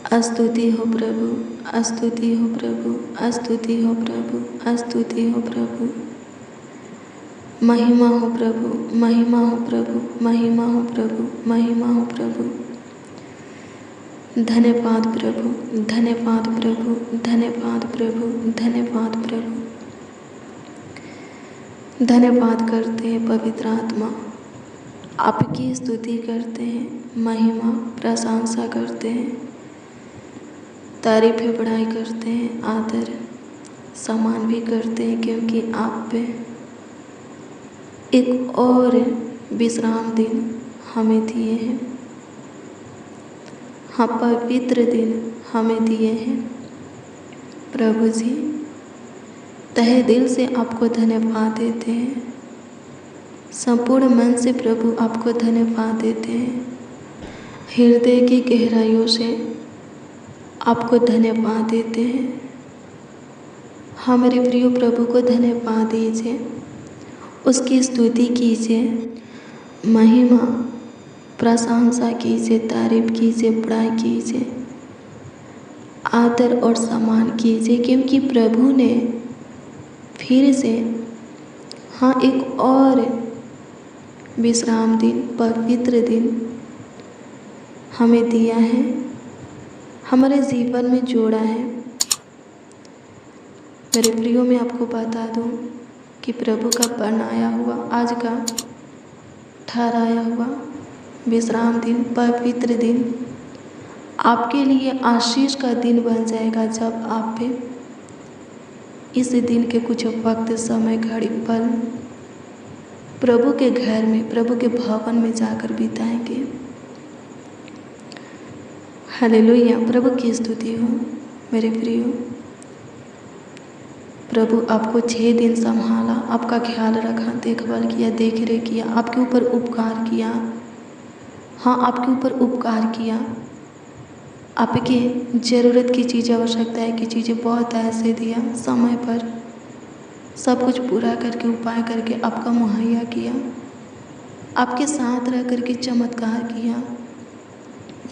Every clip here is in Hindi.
स्तुति हो प्रभु, स्तुति हो प्रभु, स्तुति हो प्रभु, स्तुति हो प्रभु। महिमा हो प्रभु, महिमा हो प्रभु, महिमा हो प्रभु, महिमा हो प्रभु। धन्यवाद प्रभु, धन्यवाद प्रभु, धन्यवाद प्रभु, धन्यवाद प्रभु। धन्यवाद करते हैं पवित्र आत्मा, आपकी स्तुति करते हैं, महिमा प्रशंसा करते हैं, तारीफ़ बड़ाई करते हैं, आदर सम्मान भी करते हैं, क्योंकि आप पे एक और विश्राम दिन हमें दिए हैं। हाँ, पवित्र दिन हमें दिए हैं। प्रभु जी, तहे दिल से आपको धन्यवाद देते हैं, संपूर्ण मन से प्रभु आपको धन्यवाद देते हैं, हृदय की गहराइयों से आपको धन्यवाद देते हैं। हमारे प्रिय प्रभु को धन्यवाद दीजिए, उसकी स्तुति कीजिए, महिमा प्रशंसा कीजिए, तारीफ कीजिए, बड़ाई कीजिए, आदर और सम्मान कीजिए, क्योंकि प्रभु ने फिर से एक और विश्राम दिन, पवित्र दिन हमें दिया है, हमारे जीवन में जोड़ा है। मेरे प्रियो, मैं आपको बता दूं कि प्रभु का बनाया हुआ, आज का ठहराया हुआ विश्राम दिन, पवित्र दिन आपके लिए आशीष का दिन बन जाएगा, जब आप पे इस दिन के कुछ वक्त, समय, घड़ी, पल प्रभु के घर में, प्रभु के भवन में जाकर बिताएंगे। हालेलुया, प्रभु की स्तुति हो। मेरे प्रियो, प्रभु आपको 6 दिन संभाला, आपका ख्याल रखा, देखभाल किया, देख रेख किया, आपके ऊपर उपकार किया। आपके ऊपर उपकार किया, आपकी ज़रूरत की चीज़ें, आवश्यकता की चीज़ें बहुत ऐसे दिया, समय पर सब कुछ पूरा करके, उपाय करके आपका मुहैया किया, आपके साथ रह करके चमत्कार किया,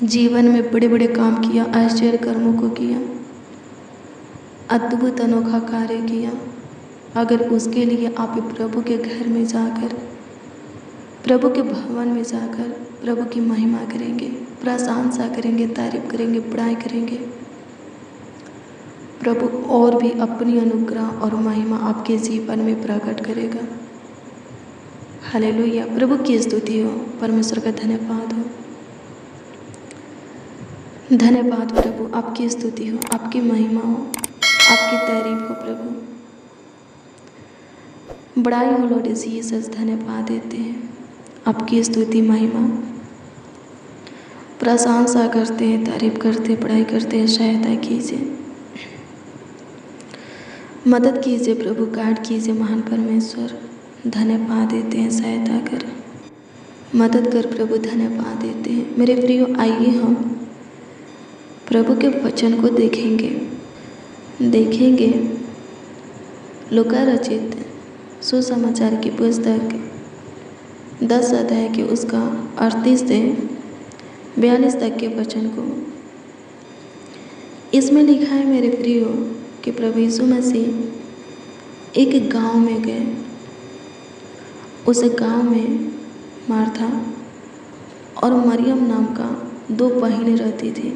जीवन में बड़े बड़े काम किया, आश्चर्य कर्मों को किया, अद्भुत अनोखा कार्य किया। अगर उसके लिए आप प्रभु के घर में जाकर, प्रभु के भवन में जाकर प्रभु की महिमा करेंगे, प्रशंसा करेंगे, तारीफ करेंगे, बड़ाई करेंगे, प्रभु और भी अपनी अनुग्रह और महिमा आपके जीवन में प्रकट करेगा। हालेलुया, प्रभु की स्तुति हो, परमेश्वर का धन्यवाद हो। धन्यवाद प्रभु, आपकी स्तुति हो, आपकी महिमा हो, आपकी तारीफ हो प्रभु। बड़ाई हो लॉर्ड जीसस, धन्यवाद देते हैं, आपकी स्तुति, महिमा, प्रशंसा करते हैं, तारीफ करते हैं, बड़ाई करते हैं। सहायता कीजिए, मदद कीजिए प्रभु, गाइड कीजिए महान परमेश्वर। धन्यवाद देते हैं, सहायता कर, मदद कर प्रभु, धन्यवाद देते हैं। मेरे प्रियो, आइए हम प्रभु के वचन को देखेंगे लूका रचित सुसमाचार की पुस्तक 10 अध्याय के उसका 38 से 42 तक के वचन को। इसमें लिखा है मेरे प्रियो कि प्रभु यीशु मसीह एक गांव में गए। उस गांव में मार्था और मरियम नाम का 2 बहनें रहती थी।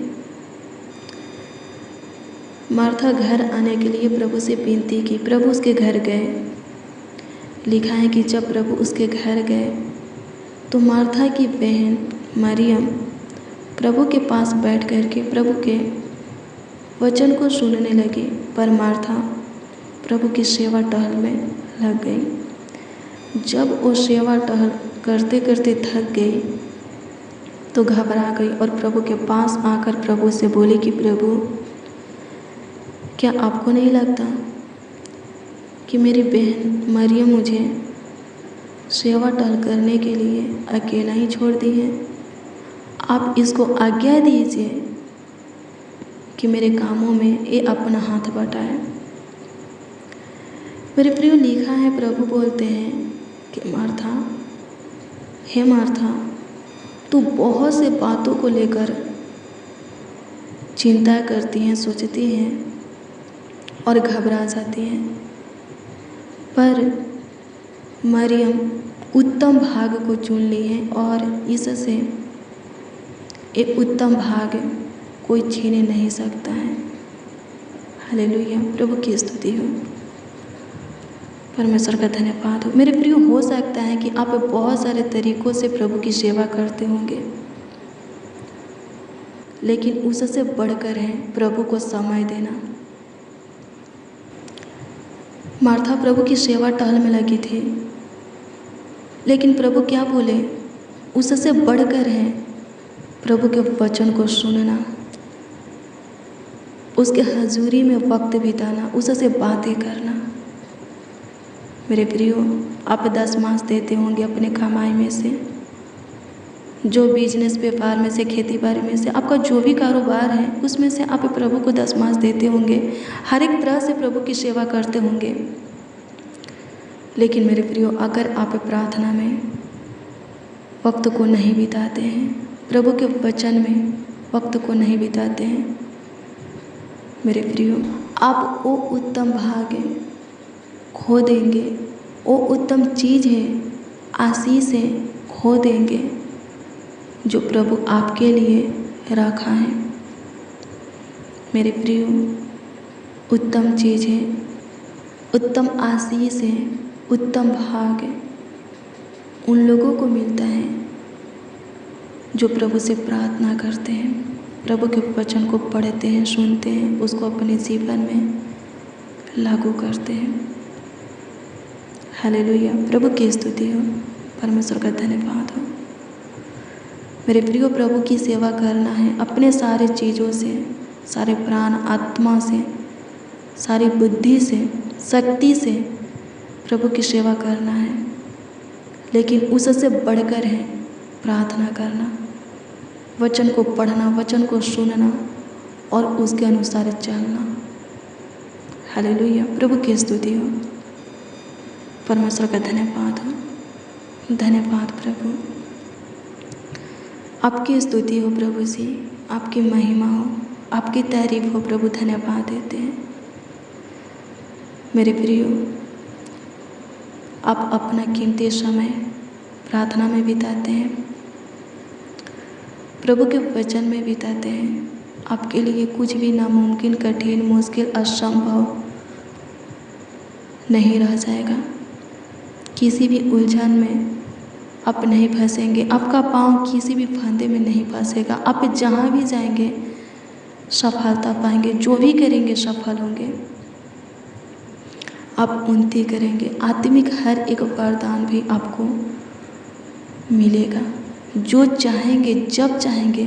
मार्था घर आने के लिए प्रभु से विनती की, प्रभु उसके घर गए। लिखा है कि जब प्रभु उसके घर गए तो मार्था की बहन मरियम प्रभु के पास बैठ कर के प्रभु के वचन को सुनने लगी, पर मार्था प्रभु की सेवा टहल में लग गई। जब वो सेवा टहल करते करते थक गई तो घबरा गई और प्रभु के पास आकर प्रभु से बोली कि प्रभु, क्या आपको नहीं लगता कि मेरी बहन मरियम मुझे सेवा टहल करने के लिए अकेला ही छोड़ दी है? आप इसको आज्ञा दीजिए कि मेरे कामों में ये अपना हाथ बटाए। मेरे प्रिय, लिखा है प्रभु बोलते हैं कि मार्था, हे मार्था, तू बहुत से बातों को लेकर चिंता करती हैं, सोचती हैं और घबरा जाती हैं। पर मरियम उत्तम भाग को चुन ली है और इससे एक उत्तम भाग कोई छीन नहीं सकता है। हालेलुया, प्रभु की स्तुति हो, परमेश्वर का धन्यवाद हो। मेरे प्रिय, हो सकता है कि आप बहुत सारे तरीक़ों से प्रभु की सेवा करते होंगे, लेकिन उससे बढ़कर है प्रभु को समय देना। मार्था प्रभु की सेवा टहल में लगी थी, लेकिन प्रभु क्या बोले, उससे बढ़कर है प्रभु के वचन को सुनना, उसके हजूरी में वक्त बिताना, उससे बातें करना। मेरे प्रियो, आप 10 मास देते होंगे अपने कमाई में से, जो बिजनेस व्यापार में से, खेती बाड़ी में से, आपका जो भी कारोबार है उसमें से आप प्रभु को 10 मास देते होंगे, हर एक तरह से प्रभु की सेवा करते होंगे। लेकिन मेरे प्रियो, अगर आप प्रार्थना में वक्त को नहीं बिताते हैं, प्रभु के वचन में वक्त को नहीं बिताते हैं, मेरे प्रियो, आप वो उत्तम भाग्य खो देंगे, वो उत्तम चीज़ है, आशीष है, खो देंगे जो प्रभु आपके लिए रखा है। मेरे प्रियो, उत्तम चीज़ है, उत्तम आशीष है, उत्तम भाग्य उन लोगों को मिलता है जो प्रभु से प्रार्थना करते हैं, प्रभु के वचन को पढ़ते हैं, सुनते हैं, उसको अपने जीवन में लागू करते हैं। हालेलुया, प्रभु की स्तुति हो, परमेश्वर का धन्यवाद हो। मेरे प्रियो, प्रभु की सेवा करना है अपने सारे चीज़ों से, सारे प्राण आत्मा से, सारी बुद्धि से, शक्ति से प्रभु की सेवा करना है, लेकिन उससे बढ़कर है प्रार्थना करना, वचन को पढ़ना, वचन को सुनना और उसके अनुसार चलना। हालेलुया, प्रभु की स्तुति हो, परमेश्वर का धन्यवाद हो। धन्यवाद प्रभु, आपकी स्तुति हो प्रभु जी, आपकी महिमा हो, आपकी तारीफ हो प्रभु, धन्यवाद देते हैं। मेरे प्रियो, आप अपना कीमती समय प्रार्थना में बिताते हैं, प्रभु के वचन में बिताते हैं। आपके लिए कुछ भी नामुमकिन, कठिन, मुश्किल, असंभव नहीं रह जाएगा। किसी भी उलझन में आप नहीं फंसेंगे, आपका पाँव किसी भी फंदे में नहीं फंसेगा। आप जहाँ भी जाएंगे सफलता पाएंगे, जो भी करेंगे सफल होंगे, आप उन्नति करेंगे। आत्मिक हर एक वरदान भी आपको मिलेगा, जो चाहेंगे, जब चाहेंगे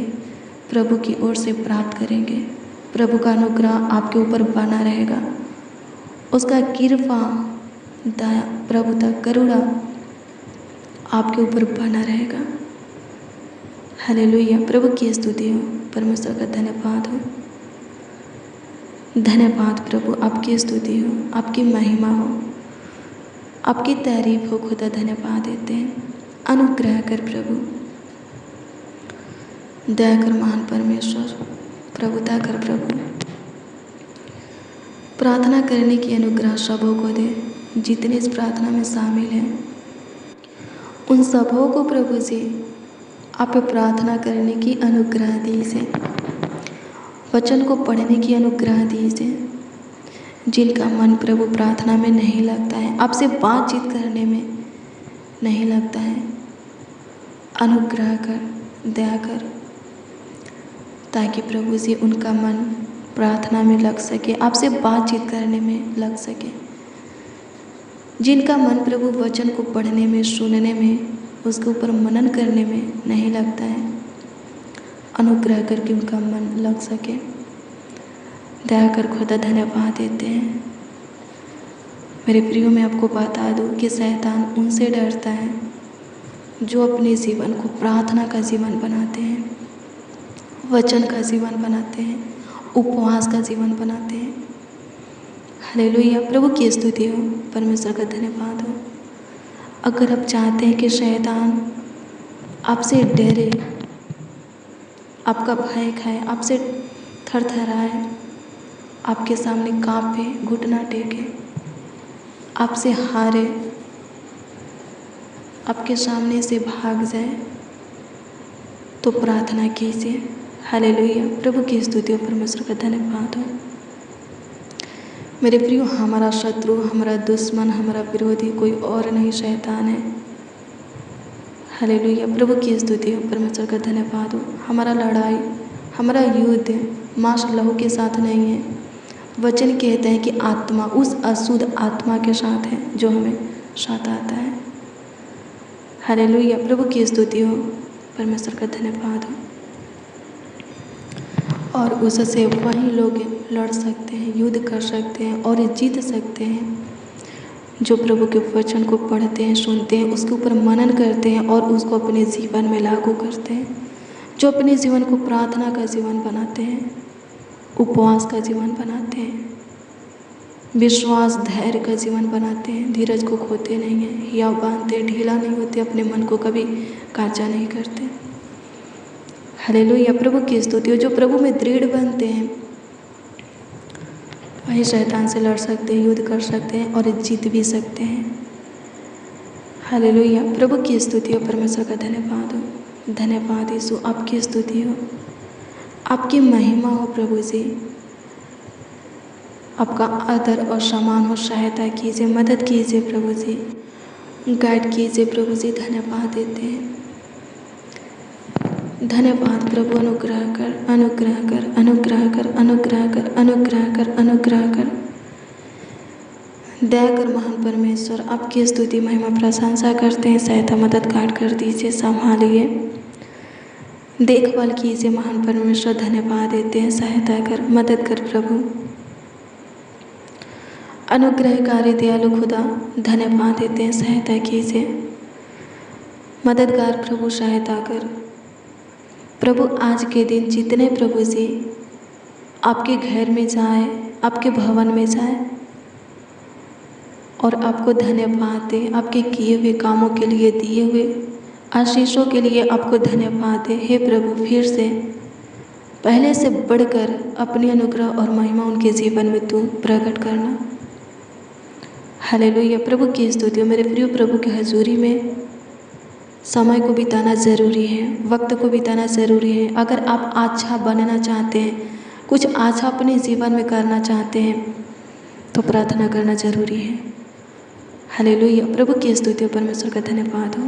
प्रभु की ओर से प्राप्त करेंगे। प्रभु का अनुग्रह आपके ऊपर बना रहेगा, उसका कृपा, दया, प्रभुता, करुणा आपके ऊपर बना रहेगा। हालेलुया, प्रभु की स्तुति हो, परमेश्वर का धन्यवाद हो। धन्यवाद प्रभु, आपकी स्तुति हो, आपकी महिमा हो, आपकी तारीफ हो खुदा, धन्यवाद देते हैं। अनुग्रह कर प्रभु, दया कर महान परमेश्वर, प्रभुता कर प्रभु। प्रार्थना करने की अनुग्रह सबों को दे, जितने इस प्रार्थना में शामिल हैं उन सबों को प्रभु जी आप प्रार्थना करने की अनुग्रह दीजिए, वचन को पढ़ने की अनुग्रह दीजिए। जिनका मन प्रभु प्रार्थना में नहीं लगता है, आपसे बातचीत करने में नहीं लगता है, अनुग्रह कर, दया कर, ताकि प्रभु जी उनका मन प्रार्थना में लग सके, आपसे बातचीत करने में लग सके। जिनका मन प्रभु वचन को पढ़ने में, सुनने में, उसके ऊपर मनन करने में नहीं लगता है, अनुग्रह करके उनका मन लग सके। दया कर खुदा, धन्यवाद देते हैं। मेरे प्रियो, मैं आपको बता दूं कि शैतान उनसे डरता है जो अपने जीवन को प्रार्थना का जीवन बनाते हैं, वचन का जीवन बनाते हैं, उपवास का जीवन बनाते हैं। हालेलुया, प्रभु की स्तुति हो, परमेश्वर का धन्यवाद हो। अगर आप चाहते हैं कि शैतान आपसे डरे, आपका भय खाए, आपसे थरथराए, आपके सामने कांपे, घुटना टेके, आपसे हारे, आपके सामने से भाग जाए, तो प्रार्थना कीजिए। हालेलुया। प्रभु की स्तुति और परमेश्वर का धन्यवाद हो। मेरे प्रियो, हमारा शत्रु, हमारा दुश्मन, हमारा विरोधी कोई और नहीं, शैतान है। हालेलुया। प्रभु की स्तुति और परमेश्वर का धन्यवाद हो। हमारा लड़ाई, हमारा युद्ध मांस लहू के साथ नहीं है। वचन कहते हैं कि आत्मा, उस अशुद्ध आत्मा के साथ है जो हमें सताता है। हालेलुया। प्रभु की स्तुति हो, परमेश्वर का धन्यवाद हो। और उससे वही लोग लड़ सकते हैं, युद्ध कर सकते हैं और जीत सकते हैं जो प्रभु के वचन को पढ़ते हैं, सुनते हैं, उसके ऊपर मनन करते हैं और उसको अपने जीवन में लागू करते हैं, जो अपने जीवन को प्रार्थना का जीवन बनाते हैं, उपवास का जीवन बनाते हैं, विश्वास धैर्य का जीवन बनाते हैं, धीरज को खोते नहीं हैं, या बांधते, ढीला नहीं होते, अपने मन को कभी काचा नहीं करते। हालेलुया। प्रभु की स्तुति हो। जो प्रभु में दृढ़ बनते हैं वही शैतान से लड़ सकते हैं, युद्ध कर सकते हैं और जीत भी सकते हैं। हालेलुया। प्रभु की स्तुति हो, परमेश्वर का धन्यवाद हो। धन्यवाद यीशु, आपकी स्तुति हो, आपकी महिमा हो प्रभु जी। आपका आदर और सम्मान हो। सहायता कीजिए, मदद कीजिए प्रभु जी, गाइड कीजिए प्रभु जी। धन्यवाद देते हैं। धन्यवाद प्रभु। अनुग्रह कर, अनुग्रह कर, अनुग्रह कर, अनुग्रह कर, अनुग्रह कर, अनुग्रह कर, दया कर महान परमेश्वर। आपकी स्तुति महिमा प्रशंसा करते हैं। सहायता मदद गाइड कर दीजिए, संभालिए, देखभाल कीजिए महान परमेश्वर। धन्यवाद देते हैं। सहायता कर, मदद कर प्रभु। अनुग्रहकारी दयालु खुदा, धन्यवाद देते हैं। सहायता कीजिए, मददगार प्रभु, सहायता कर प्रभु। आज के दिन जितने प्रभु जी आपके घर में जाए, आपके भवन में जाए और आपको धन्यवाद दे, आपके किए हुए कामों के लिए, दिए हुए आशीषों के लिए आपको धन्यवाद दे। हे प्रभु, फिर से पहले से बढ़कर अपनी अनुग्रह और महिमा उनके जीवन में तू प्रकट करना। हालेलुया। प्रभु की स्तुति हो। मेरे प्रिय, प्रभु की हजूरी में समय को बिताना ज़रूरी है, वक्त को बिताना ज़रूरी है। अगर आप अच्छा बनना चाहते हैं, कुछ अच्छा अपने जीवन में करना चाहते हैं, तो प्रार्थना करना ज़रूरी है। हालेलुया। प्रभु की स्तुति हो, परमेश्वर का धन्यवाद हो।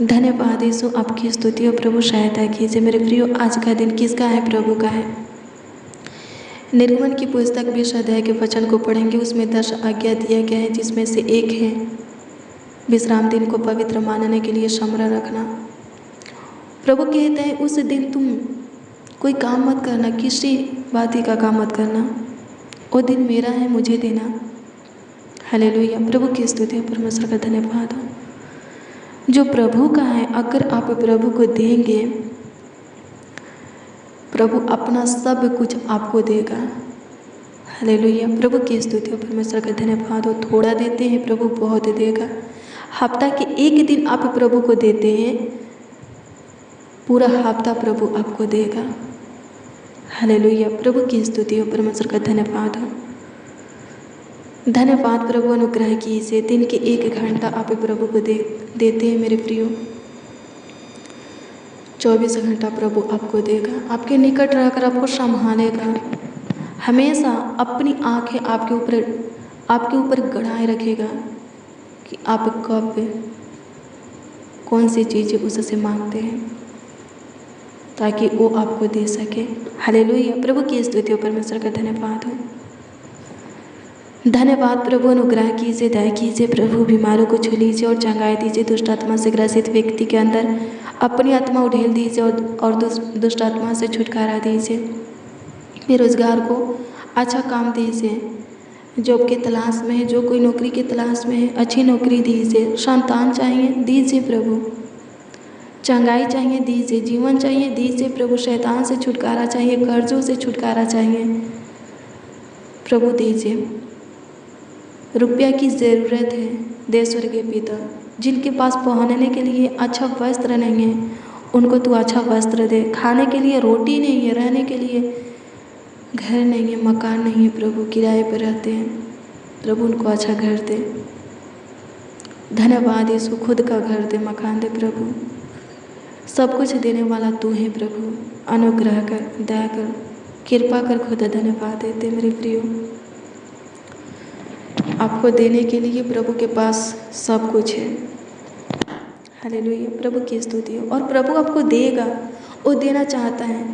धन्यवाद यीशु, आपकी स्तुति हो प्रभु। सहायता कीजिए मेरे प्रियो। आज का दिन किसका है? प्रभु का है। निर्गमन की पुस्तक 20 अध्याय के वचन को पढ़ेंगे। उसमें 10 आज्ञा दिया गया है, जिसमें से एक है विश्राम दिन को पवित्र मानने के लिए स्मरण रखना। प्रभु कहते हैं उस दिन तुम कोई काम मत करना, किसी बात का काम मत करना, वो दिन मेरा है, मुझे देना। हालेलुया। प्रभु की स्तुति, परमेश्वर का धन्यवाद हो। जो प्रभु का है, अगर आप प्रभु को देंगे, प्रभु अपना सब कुछ आपको देगा। हालेलुया। प्रभु की स्तुति हो, परमेश्वर का धन्यवाद हो। थोड़ा देते हैं, प्रभु बहुत देगा। हफ्ता के एक दिन आप प्रभु को देते हैं, पूरा हफ्ता प्रभु आपको देगा। हालेलुया। प्रभु की स्तुति हो, परमेश्वर का धन्यवाद हो। धन्यवाद प्रभु। अनुग्रह कीजिए। दिन के 1 घंटा आप प्रभु को देते हैं मेरे प्रियो। 24 घंटा प्रभु आपको देगा, आपके निकट रहकर आपको संभालेगा। हमेशा अपनी आंखें आपके ऊपर गड़ाए रखेगा कि आप कब कौन सी चीज़ें उससे मांगते हैं, ताकि वो आपको दे सके। हालेलुया। प्रभु की स्तुति हो, परमेश्वर का धन्यवाद हो। धन्यवाद प्रभु। अनुग्रह कीजिए, दया कीजिए प्रभु। बीमारों को छू लीजिए और चंगाई दीजिए। दुष्ट आत्मा से ग्रसित व्यक्ति के अंदर अपनी आत्मा उड़ेल दीजिए और दुष्ट आत्मा से छुटकारा दीजिए। बेरोजगार को अच्छा काम दीजिए। जॉब की तलाश में है, जो कोई नौकरी की तलाश में है, अच्छी नौकरी दीजिए। संतान चाहिए, दीजिए प्रभु। चंगाई चाहिए, दीजिए। जीवन चाहिए, दीजिए प्रभु। शैतान से छुटकारा चाहिए, कर्जों से छुटकारा चाहिए, प्रभु दीजिए। रुपया की ज़रूरत है, दे स्वर्गीय पिता। जिनके पास पहनने के लिए अच्छा वस्त्र नहीं है, उनको तू अच्छा वस्त्र दे, खाने के लिए रोटी नहीं है, रहने के लिए घर नहीं है, मकान नहीं है प्रभु, किराए पर रहते हैं प्रभु, उनको अच्छा घर दे। धन्यवाद यीशु, खुद का घर दे, मकान दे प्रभु, सब कुछ देने वाला तू है प्रभु, अनुग्रह कर, दया कर, कृपा कर खुदा। धन्यवाद देते मेरे प्रियो, आपको देने के लिए प्रभु के पास सब कुछ है। हालेलुया, प्रभु की स्तुति हो। और प्रभु आपको देगा, वो देना चाहता है,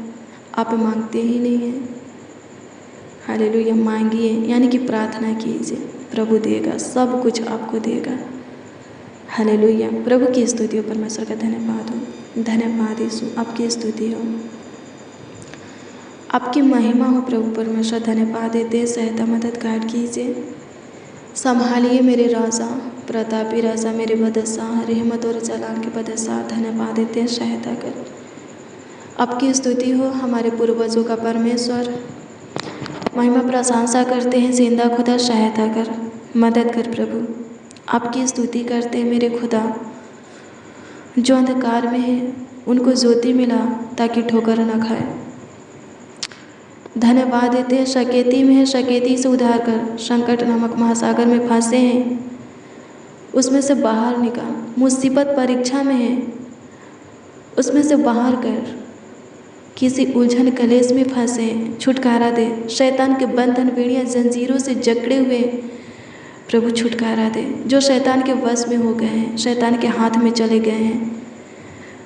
आप मांगते ही नहीं हैं। हालेलुया, मांगिए यानी कि प्रार्थना कीजिए, प्रभु देगा, सब कुछ आपको देगा। हालेलुया, प्रभु की स्तुति हो, परमेश्वर का धन्यवाद हो। धन्यवाद यीशु, आपकी स्तुति हो, आपकी महिमा हो प्रभु परमेश्वर। धन्यवाद देते, सहायता मदद गाइड कीजिए, संभालिए मेरे राजा, प्रतापी राजा, मेरे बादशाह, रहमत और जलाल के बादशाह। धन्यवाद देते, सहायता कर, आपकी स्तुति हो हमारे पूर्वजों का परमेश्वर। महिमा प्रशंसा करते हैं जिंदा खुदा, सहायता कर, मदद कर प्रभु, आपकी स्तुति करते हैं मेरे खुदा। जो अंधकार में है उनको ज्योति मिला ताकि ठोकर न खाए। धन्यवाद देते हैं, शकेती में है, शकेती से उद्धार कर, संकट नामक महासागर में फंसे हैं उसमें से बाहर निकाल, मुसीबत परीक्षा में है उसमें से बाहर कर, किसी उलझन कलेश में फंसे छुटकारा दे, शैतान के बंधन बेड़ियां जंजीरों से जकड़े हुए प्रभु छुटकारा दे, जो शैतान के वश में हो गए हैं, शैतान के हाथ में चले गए हैं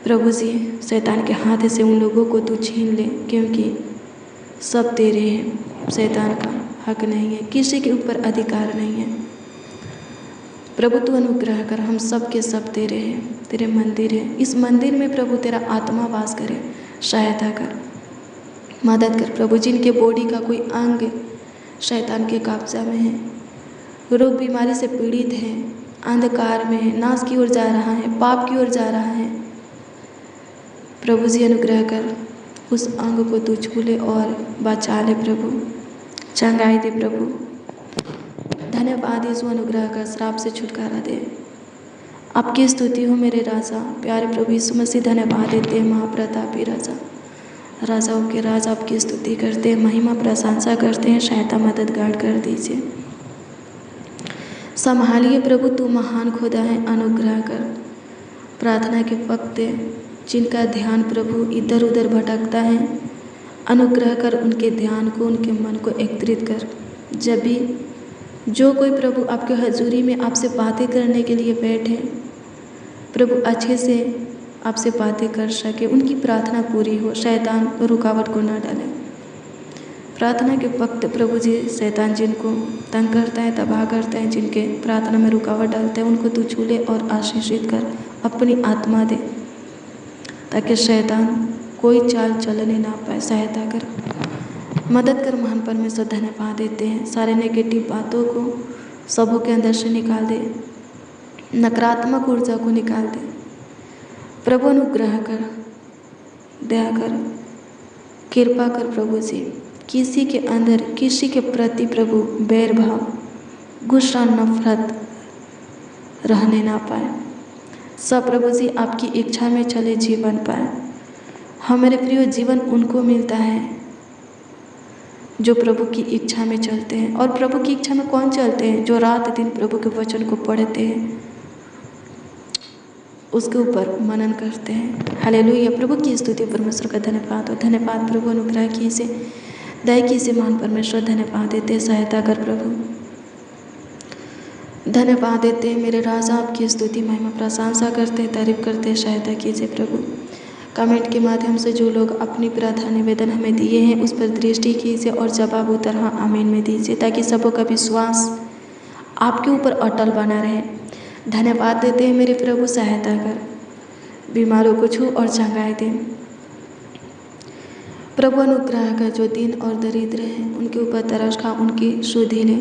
प्रभु जी, शैतान के हाथ से उन लोगों को तू छीन ले, क्योंकि सब तेरे हैं, शैतान का हक नहीं है, किसी के ऊपर अधिकार नहीं है प्रभु। तू अनुग्रह कर, हम सब के सब तेरे हैं, तेरे मंदिर है, इस मंदिर में प्रभु तेरा आत्मा वास करे, सहायता कर, मदद कर प्रभु। जिनके बॉडी का कोई अंग शैतान के कब्जा में है, रोग बीमारी से पीड़ित है, अंधकार में है, नाश की ओर जा रहा है, पाप की ओर जा रहा है प्रभु जी, अनुग्रह कर, उस अंग को तू छू ले और बचा ले प्रभु, चंगाई दे प्रभु। धन्यवाद यीशु, अनुग्रह कर, श्राप से छुटकारा दे, आपकी स्तुति हो मेरे राजा, प्यारे प्रभु यीशु मसीह। धन्यवाद देते हैं महाप्रतापी राजा, राजाओं के राजा, आपकी स्तुति करते हैं, महिमा प्रशंसा करते हैं, सहायता मदद गाइड कर दीजिए, संभालिए प्रभु, तू महान खुदा है, अनुग्रह कर। प्रार्थना के वक्त जिनका ध्यान प्रभु इधर उधर भटकता है, अनुग्रह कर, उनके ध्यान को, उनके मन को एकत्रित कर। जब भी जो कोई प्रभु आपके हजूरी में आपसे बातें करने के लिए बैठे प्रभु, अच्छे से आपसे बातें कर सके, उनकी प्रार्थना पूरी हो, शैतान रुकावट को न डाले। प्रार्थना के वक्त प्रभु जी, शैतान जिनको तंग करता है, तबाह करता है, जिनके प्रार्थना में रुकावट डालता है, उनको तू छूले और आशीषित कर, अपनी आत्मा दे, ताकि शैतान कोई चाल चलने ना पाए, सहायता कर, मदद कर महान परमेश्वर। धन्यवाद देते हैं, सारे नेगेटिव बातों को सबों के अंदर से निकाल दे, नकारात्मक ऊर्जा को निकाल दे प्रभु, अनुग्रह कर, दया कर, कृपा कर प्रभु जी। किसी के अंदर किसी के प्रति प्रभु बैर भाव, गुस्सा, नफरत रहने ना पाए, सब प्रभु जी आपकी इच्छा में चले, जीवन पाए। हमारे प्रिय, जीवन उनको मिलता है जो प्रभु की इच्छा में चलते हैं। और प्रभु की इच्छा में कौन चलते हैं? जो रात दिन प्रभु के वचन को पढ़ते हैं, उसके ऊपर मनन करते हैं। हालेलुया, प्रभु की स्तुति, परमेश्वर का धन्यवाद हो। धन्यवाद प्रभु, अनुग्रह कीजिए, दया कीजिए महान परमेश्वर। धन्यवाद देते, सहायता कर प्रभु, धन्यवाद देते मेरे राजा, आपकी स्तुति महिमा प्रशंसा करते, तारीफ करते, सहायता कीजिए प्रभु। कमेंट के माध्यम से जो लोग अपनी प्रार्थना निवेदन हमें दिए हैं उस पर दृष्टि कीजिए और जवाब उत्तर हाँ आमीन में दीजिए, ताकि सबों का विश्वास आपके ऊपर अटल बना रहे। धन्यवाद देते हैं मेरे प्रभु, सहायता कर, बीमारों को छू और चंगाई दे प्रभु। अनुग्रह कर, जो दीन और दरिद्र हैं उनके ऊपर तरस खा, उनकी सुधि ले।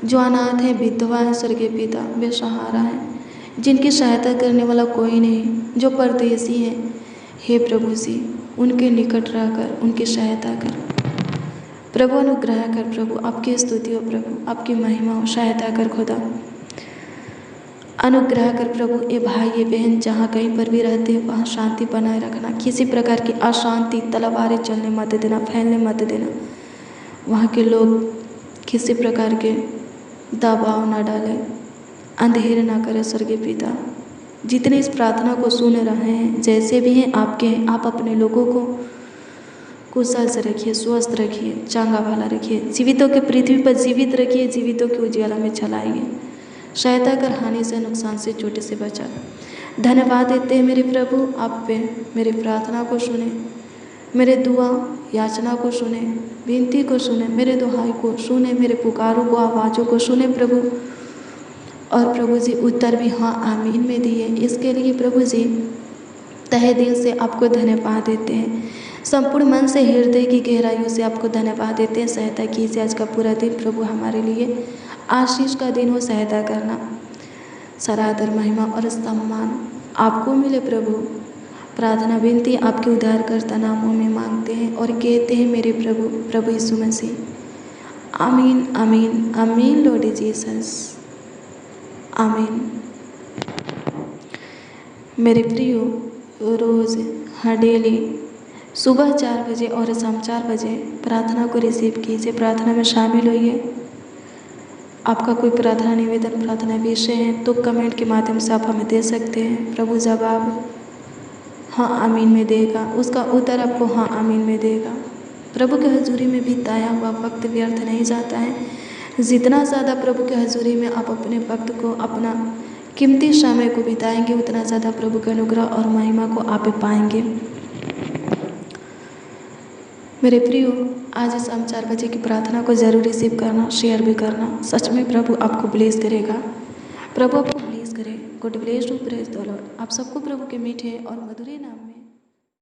जो अनाथ है, विधवा है, स्वर्गीय पिता बेसहारा है, जिनकी सहायता करने वाला कोई नहीं, जो परदेसी हैं, हे प्रभु जी उनके निकट रहकर उनकी सहायता कर प्रभु। अनुग्रह कर प्रभु, आपकी स्तुति हो प्रभु, आपकी महिमा हो, सहायता कर खुदा। अनुग्रह कर प्रभु ये भाई ये बहन जहाँ कहीं पर भी रहते हैं वहाँ शांति बनाए रखना। किसी प्रकार की अशांति तलवारें चलने मत देना, फैलने मत देना। वहाँ के लोग किसी प्रकार के दबाव ना डालें, अंधेर ना करें। स्वर्गीय पिता, जितने इस प्रार्थना को सुन रहे हैं, जैसे भी हैं आपके हैं, आप अपने लोगों को कुशल से रखिए, स्वस्थ रखिए, चांगा वाला रखिए, जीवितों के पृथ्वी पर जीवित रखिए, जीवितों के उजियाला में चलाइए, सहायता कर हानि से, नुकसान से, चोट से बचा। धन्यवाद देते हैं मेरे प्रभु, आप पे मेरी प्रार्थना को सुने, मेरे दुआ याचना को सुने, विनती को सुने, मेरे दुहाई को सुने, मेरे पुकारों को, आवाज़ों को सुने प्रभु। और प्रभु जी उत्तर भी हाँ आमीन में दिए। इसके लिए प्रभु जी तहे दिल से आपको धन्यवाद देते हैं, संपूर्ण मन से, हृदय की गहराइयों से आपको धन्यवाद देते हैं। सहायता कीजिए आज का पूरा दिन प्रभु हमारे लिए आशीष का दिन हो। सहायता करना, सारा आदर महिमा और सम्मान आपको मिले प्रभु। प्रार्थना विनती आपके उद्धारकर्ता नामों में मांगते हैं और कहते हैं मेरे प्रभु, प्रभु यीशु मसीह। आमीन आमीन आमीन। लॉर्ड जीसस, आमीन। मेरे प्रियो, रोज़ हर डेली सुबह 4 बजे और शाम 4 बजे प्रार्थना को रिसीव कीजिए, प्रार्थना में शामिल होइए। आपका कोई प्रार्थना निवेदन, प्रार्थना विषय है तो कमेंट के माध्यम से आप हमें दे सकते हैं। प्रभु जवाब हाँ आमीन में देगा, उसका उत्तर आपको हाँ आमीन में देगा। प्रभु के हजूरी में बिताया हुआ वक्त व्यर्थ नहीं जाता है। जितना ज़्यादा प्रभु के हजूरी में आप अपने वक्त को, अपना कीमती समय को बिताएंगे, उतना ज़्यादा प्रभु के अनुग्रह और महिमा को आप पाएंगे। मेरे प्रियो, आज शाम 4 बजे की प्रार्थना को ज़रूर रिसीव करना, शेयर भी करना। सच में प्रभु आपको ब्लेस करेगा, प्रभु आपको ब्लेस करे। God bless you, praise the Lord. आप सबको प्रभु के मीठे और मधुर नाम